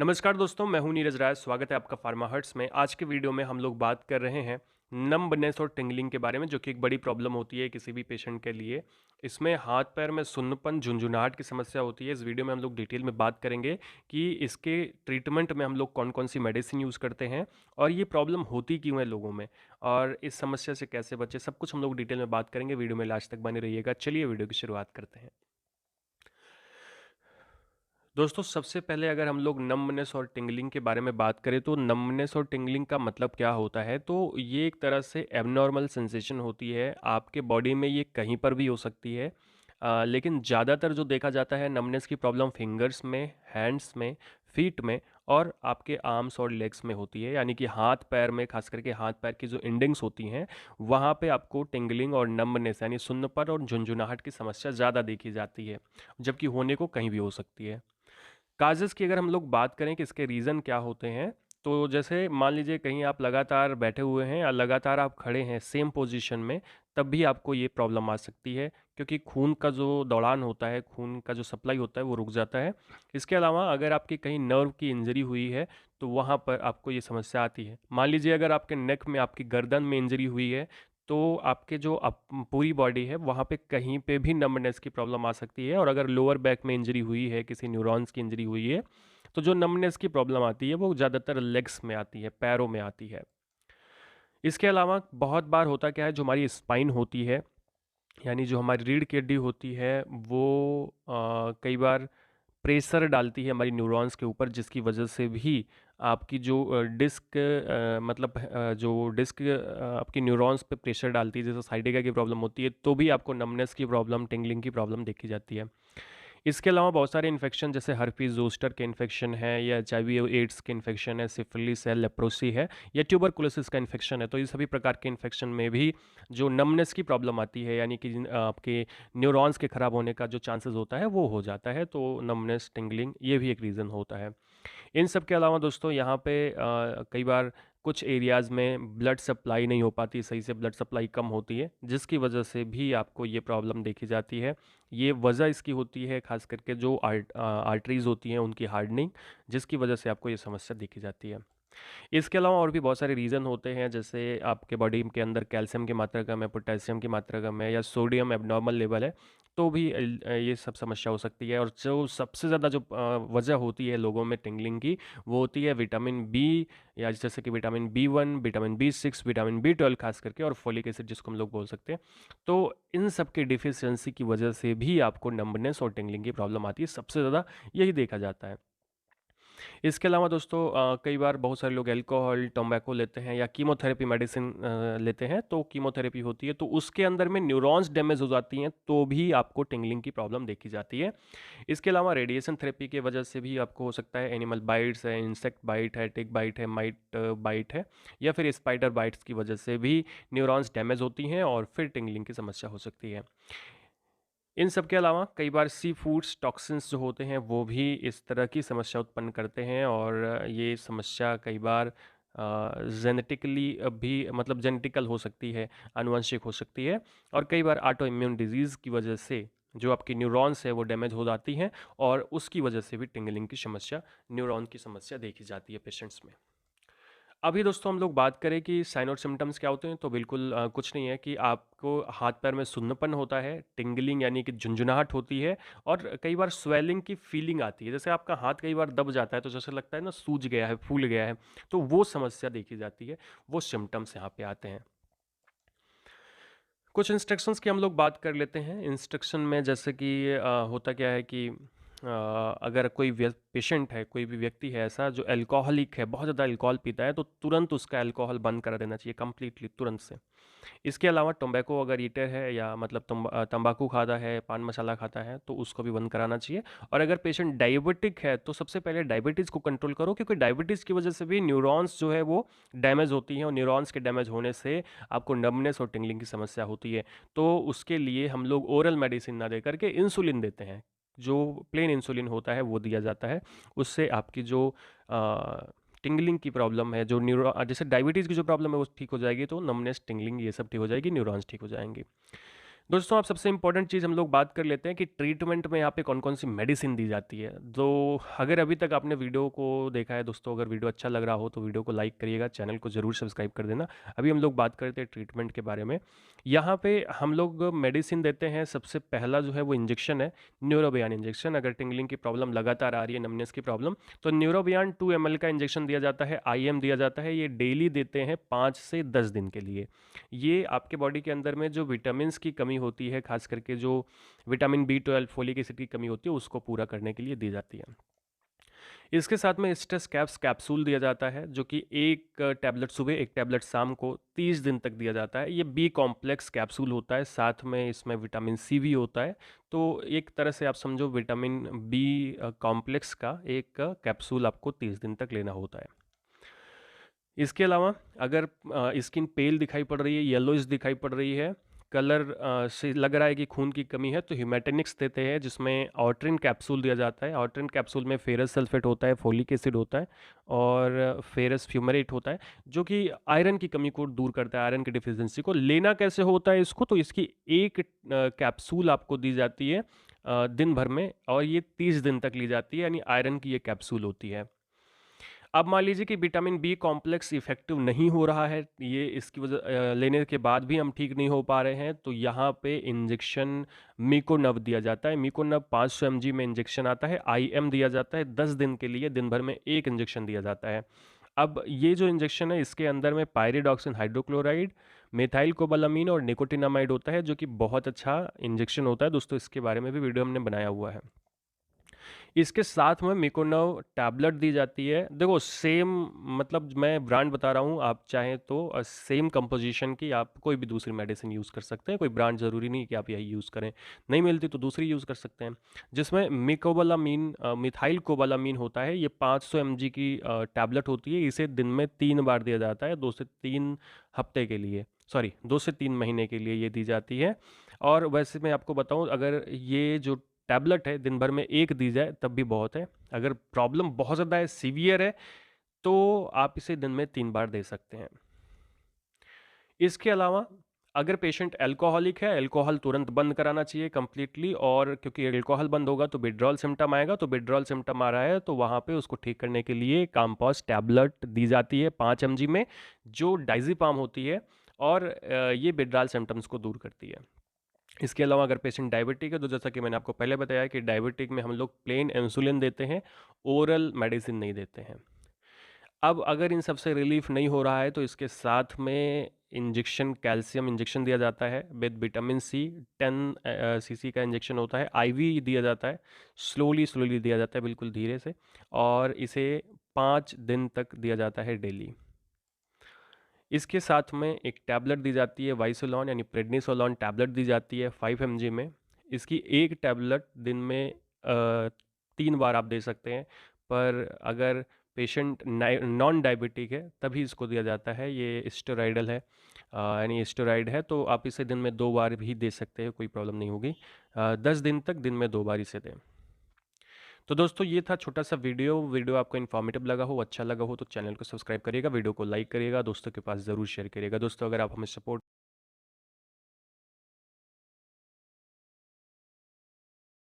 नमस्कार दोस्तों, मैं हूं नीरज राय। स्वागत है आपका फार्मा हर्ट्स में। आज के वीडियो में हम लोग बात कर रहे हैं नंबनेस और टिंगलिंग के बारे में, जो कि एक बड़ी प्रॉब्लम होती है किसी भी पेशेंट के लिए। इसमें हाथ पैर में सुन्नपन, झुंझुनाहट की समस्या होती है। इस वीडियो में हम लोग डिटेल में बात करेंगे कि इसके ट्रीटमेंट में हम लोग कौन कौन सी मेडिसिन यूज़ करते हैं और ये प्रॉब्लम होती क्यों है लोगों में, और इस समस्या से कैसे बचे, सब कुछ हम लोग डिटेल में बात करेंगे। वीडियो में लास्ट तक बने रहिएगा। चलिए वीडियो की शुरुआत करते हैं। दोस्तों, सबसे पहले अगर हम लोग नंबनेस और टिंगलिंग के बारे में बात करें तो नंबनेस और टिंगलिंग का मतलब क्या होता है। तो ये एक तरह से एबनॉर्मल सेंसेशन होती है आपके बॉडी में। ये कहीं पर भी हो सकती है, लेकिन ज़्यादातर जो देखा जाता है नंबनेस की प्रॉब्लम फिंगर्स में, हैंड्स में, फीट में और आपके आर्म्स और लेग्स में होती है। यानी कि हाथ पैर में, खास करके हाथ पैर की जो एंडिंग्स होती हैं वहाँ पे आपको टिंगलिंग और नंबनेस यानी सुन्नपन और झुंझुनाहट की समस्या ज़्यादा देखी जाती है, जबकि होने को कहीं भी हो सकती है। काजेज़ की अगर हम लोग बात करें कि इसके रीज़न क्या होते हैं, तो जैसे मान लीजिए कहीं आप लगातार बैठे हुए हैं या लगातार आप खड़े हैं सेम पोजीशन में, तब भी आपको ये प्रॉब्लम आ सकती है, क्योंकि खून का जो दौड़ान होता है, खून का जो सप्लाई होता है वो रुक जाता है। इसके अलावा अगर आपकी कहीं नर्व की इंजरी हुई है तो वहाँ पर आपको ये समस्या आती है। मान लीजिए अगर आपके नेक में, आपकी गर्दन में इंजरी हुई है, तो आपके जो पूरी बॉडी है वहाँ पे कहीं पे भी नंबनेस की प्रॉब्लम आ सकती है। और अगर लोअर बैक में इंजरी हुई है, किसी न्यूरॉन्स की इंजरी हुई है, तो जो नंबनेस की प्रॉब्लम आती है वो ज़्यादातर लेग्स में आती है, पैरों में आती है। इसके अलावा बहुत बार होता क्या है, जो हमारी स्पाइन होती है, यानी जो हमारी रीढ़ की हड्डी होती है, वो कई बार प्रेशर डालती है हमारी न्यूरॉन्स के ऊपर, जिसकी वजह से भी आपकी जो डिस्क मतलब जो डिस्क आपकी न्यूरॉन्स पे प्रेशर डालती है, जैसे साइटिका की प्रॉब्लम होती है, तो भी आपको नमनेस की प्रॉब्लम, टिंगलिंग की प्रॉब्लम देखी जाती है। इसके अलावा बहुत सारे इन्फेक्शन, जैसे हर्पीज जोस्टर के इन्फेक्शन है, या एचआईवी एड्स के इन्फेक्शन है, सिफिलिस है, लेप्रोसी है, या ट्यूबरकुलोसिस का इन्फेक्शन है, तो ये सभी प्रकार के इन्फेक्शन में भी जो नमनेस की प्रॉब्लम आती है, यानी कि आपके न्यूरॉन्स के खराब होने का जो चांसेस होता है वो हो जाता है। तो नमनेस, टिंगलिंग, ये भी एक रीज़न होता है। इन सब के अलावा दोस्तों यहाँ पे कई बार कुछ एरियाज़ में ब्लड सप्लाई नहीं हो पाती, सही से ब्लड सप्लाई कम होती है, जिसकी वजह से भी आपको ये प्रॉब्लम देखी जाती है। ये वजह इसकी होती है खास करके जो आर्टरीज़ होती हैं उनकी हार्डनिंग, जिसकी वजह से आपको ये समस्या देखी जाती है। इसके अलावा और भी बहुत सारे रीज़न होते हैं, जैसे आपके बॉडी के अंदर कैल्शियम की मात्रा कम है, पोटेशियम की मात्रा कम है, या सोडियम एबनॉर्मल लेवल है, तो भी ये सब समस्या हो सकती है। और जो सबसे ज़्यादा जो वजह होती है लोगों में टिंगलिंग की, वो होती है विटामिन बी, या जैसे कि vitamin B 1, vitamin B 6, vitamin B 12 खास करके, और फोलिक एसिड जिसको हम लोग बोल सकते हैं। तो इन सब की डिफिशियंसी की वजह से भी आपको नंबनेस और टिंगलिंग की प्रॉब्लम आती है। सबसे ज़्यादा यही देखा जाता है। इसके अलावा दोस्तों कई बार बहुत सारे लोग अल्कोहल, टोबैको लेते हैं या कीमोथेरेपी मेडिसिन लेते हैं, तो कीमोथेरेपी होती है तो उसके अंदर में न्यूरॉन्स डैमेज हो जाती हैं, तो भी आपको टिंगलिंग की प्रॉब्लम देखी जाती है। इसके अलावा रेडिएशन थेरेपी की वजह से भी आपको हो सकता है, एनिमल बाइट्स है, इंसेक्ट बाइट है, टिक बाइट है, माइट बाइट है, या फिर स्पाइडर बाइट्स की वजह से भी न्यूरॉन्स डैमेज होती हैं और फिर टिंगलिंग की समस्या हो सकती है। इन सब के अलावा कई बार सी फूड्स टॉक्सिन्स जो होते हैं वो भी इस तरह की समस्या उत्पन्न करते हैं, और ये समस्या कई बार जेनेटिकली भी, मतलब जेनेटिकल हो सकती है, आनुवंशिक हो सकती है, और कई बार ऑटो इम्यून डिजीज़ की वजह से जो आपकी न्यूरॉन्स है वो डैमेज हो जाती हैं, और उसकी वजह से भी टिंगलिंग की समस्या, न्यूरॉन की समस्या देखी जाती है पेशेंट्स में। अभी दोस्तों हम लोग बात करें कि साइन और सिम्टम्स क्या होते हैं, तो बिल्कुल कुछ नहीं है कि आपको हाथ पैर में सुन्नपन होता है, टिंगलिंग यानी कि झुंझुनाहट होती है, और कई बार स्वेलिंग की फीलिंग आती है। जैसे आपका हाथ कई बार दब जाता है तो जैसे लगता है ना सूज गया है, फूल गया है, तो वो समस्या देखी जाती है, वो सिम्टम्स यहाँ पे आते हैं। कुछ इंस्ट्रक्शंस की हम लोग बात कर लेते हैं। इंस्ट्रक्शन में जैसे कि होता क्या है कि अगर कोई पेशेंट है, कोई भी व्यक्ति है ऐसा जो अल्कोहलिक है, बहुत ज़्यादा अल्कोहल पीता है, तो तुरंत उसका अल्कोहल बंद कर देना चाहिए कंप्लीटली, तुरंत से। इसके अलावा टोबैको अगर ईटर है, या मतलब तंबाकू खाता है, पान मसाला खाता है, तो उसको भी बंद कराना चाहिए। और अगर पेशेंट डायबिटिक है तो सबसे पहले डायबिटीज़ को कंट्रोल करो, क्योंकि डायबिटीज़ की वजह से भी न्यूरॉन्स जो है वो डैमेज होती हैं, और न्यूरॉन्स के डैमेज होने से आपको नंबनेस और टिंगलिंग की समस्या होती है। तो उसके लिए हम लोग ओरल मेडिसिन ना दे करके इंसुलिन देते हैं, जो प्लेन इंसुलिन होता है वो दिया जाता है। उससे आपकी जो टिंगलिंग की प्रॉब्लम है, जो जैसे डायबिटीज़ की जो प्रॉब्लम है वो ठीक हो जाएगी, तो नमनेस, टिंगलिंग ये सब ठीक हो जाएगी, न्यूरॉन्स ठीक हो जाएंगे। दोस्तों आप सबसे इम्पोर्टेंट चीज़ हम लोग बात कर लेते हैं कि ट्रीटमेंट में यहाँ पे कौन कौन सी मेडिसिन दी जाती है। तो अगर अभी तक आपने वीडियो को देखा है दोस्तों, अगर वीडियो अच्छा लग रहा हो तो वीडियो को लाइक करिएगा, चैनल को ज़रूर सब्सक्राइब कर देना। अभी हम लोग बात करते हैं ट्रीटमेंट के बारे में। यहाँ पे हम लोग मेडिसिन देते हैं। सबसे पहला जो है वो इंजेक्शन है, न्यूरोबियान इंजेक्शन। अगर टिंगलिंग की प्रॉब्लम लगातार आ रही है, नमनेस की प्रॉब्लम, तो न्यूरोबियान 2 ml का इंजेक्शन दिया जाता है, IM दिया जाता है। ये डेली देते हैं 5 से 10 दिन के लिए। ये आपके बॉडी के अंदर में जो विटामिन्स की कमी होती है, खास करके जो विटामिन B12, फोलिक एसिड की कमी होती है, उसको पूरा करने के लिए दी जाती है। इसके साथ में स्ट्रेस कैप्स कैप्सूल दिया जाता है, जो कि एक टैबलेट सुबह, एक टैबलेट शाम को 30 दिन तक दिया जाता है। ये बी कॉम्प्लेक्स कैप्सूल होता है, साथ में इसमें विटामिन सी भी होता है। तो एक तरह से आप समझो विटामिन बी कॉम्प्लेक्स का एक कैप्सूल आपको 30 दिन तक लेना होता है। इसके अलावा अगर स्किन पेल दिखाई पड़ रही है, येलोइश दिखाई पड़ रही है, कलर से लग रहा है कि खून की कमी है, तो ह्यूमेटेनिक्स देते हैं, जिसमें ऑर्ट्रिन कैप्सूल दिया जाता है। ऑर्ट्रिन कैप्सूल में फेरस सल्फेट होता है, फोलिक एसिड होता है और फेरस फ्यूमरेट होता है, जो कि आयरन की कमी को दूर करता है, आयरन की डिफिशियंसी को। लेना कैसे होता है इसको, तो इसकी एक कैप्सूल आपको दी जाती है दिन भर में, और ये 30 दिन तक ली जाती है, यानी आयरन की ये कैप्सूल होती है। अब मान लीजिए कि विटामिन बी कॉम्प्लेक्स इफेक्टिव नहीं हो रहा है, ये इसकी वजह लेने के बाद भी हम ठीक नहीं हो पा रहे हैं, तो यहाँ पे इंजेक्शन मिकोनव दिया जाता है। मिकोनव 500 mg में इंजेक्शन आता है। IM दिया जाता है 10 दिन के लिए, दिन भर में एक इंजेक्शन दिया जाता है। अब ये जो इंजेक्शन है, इसके अंदर में पायरिडॉक्सिन हाइड्रोक्लोराइड, मेथाइल कोबालामीन और निकोटिनामाइड होता है, जो कि बहुत अच्छा इंजेक्शन होता है दोस्तों। इसके बारे में भी वीडियो हमने बनाया हुआ है। इसके साथ में मिकोनव टैबलेट दी जाती है। देखो सेम, मतलब मैं ब्रांड बता रहा हूँ, आप चाहें तो सेम कंपोजिशन की आप कोई भी दूसरी मेडिसिन यूज़ कर सकते हैं। कोई ब्रांड ज़रूरी नहीं कि आप यही यूज़ करें, नहीं मिलती तो दूसरी यूज़ कर सकते हैं। जिसमें मिकोबालामीन, मिथाइल कोबालामीन होता है। ये 500 mg की टैबलेट होती है। इसे दिन में 3 बार दिया जाता है, 2 से 3 हफ्ते के लिए, सॉरी 2 से 3 महीने के लिए ये दी जाती है। और वैसे मैं आपको बताऊं, अगर ये जो टैबलेट है दिन भर में एक दी जाए तब भी बहुत है। अगर प्रॉब्लम बहुत ज़्यादा है, सीवियर है, तो आप इसे दिन में 3 बार दे सकते हैं। इसके अलावा अगर पेशेंट अल्कोहलिक है, अल्कोहल तुरंत बंद कराना चाहिए कंप्लीटली। और क्योंकि अल्कोहल बंद होगा तो विड्रॉल सिम्टम आएगा, तो विड्रॉल सिम्टम आ रहा है तो वहाँ पे उसको ठीक करने के लिए काम्पॉस टैबलेट दी जाती है 5 mg में, जो डाइजीपाम होती है, और ये विड्रॉल सिम्टम्स को दूर करती है। इसके अलावा अगर पेशेंट डायबिटिक है, तो जैसा कि मैंने आपको पहले बताया कि डायबिटिक में हम लोग प्लेन इंसुलिन देते हैं, ओरल मेडिसिन नहीं देते हैं। अब अगर इन सब से रिलीफ नहीं हो रहा है, तो इसके साथ में इंजेक्शन, कैल्शियम इंजेक्शन दिया जाता है विद विटामिन सी। 10 cc का इंजेक्शन होता है। IV दिया जाता है, स्लोली स्लोली दिया जाता है, बिल्कुल धीरे से, और इसे 5 दिन तक दिया जाता है डेली। इसके साथ में एक टैबलेट दी जाती है वाइसोलॉन, यानी प्रेडनिसोलॉन टैबलेट दी जाती है 5 mg में। इसकी एक टैबलेट दिन में 3 बार आप दे सकते हैं, पर अगर पेशेंट नॉन डायबिटिक है तभी इसको दिया जाता है। ये स्टेरॉइडल है, यानी स्टेरॉइड है, तो आप इसे दिन में 2 बार भी दे सकते हैं, कोई प्रॉब्लम नहीं होगी। 10 दिन तक दिन में 2 बार इसे दें। तो दोस्तों ये था छोटा सा वीडियो आपको इन्फॉर्मेटिव लगा हो, अच्छा लगा हो, तो चैनल को सब्सक्राइब करिएगा, वीडियो को लाइक करिएगा, दोस्तों के पास ज़रूर शेयर करिएगा। दोस्तों अगर आप हमें सपोर्ट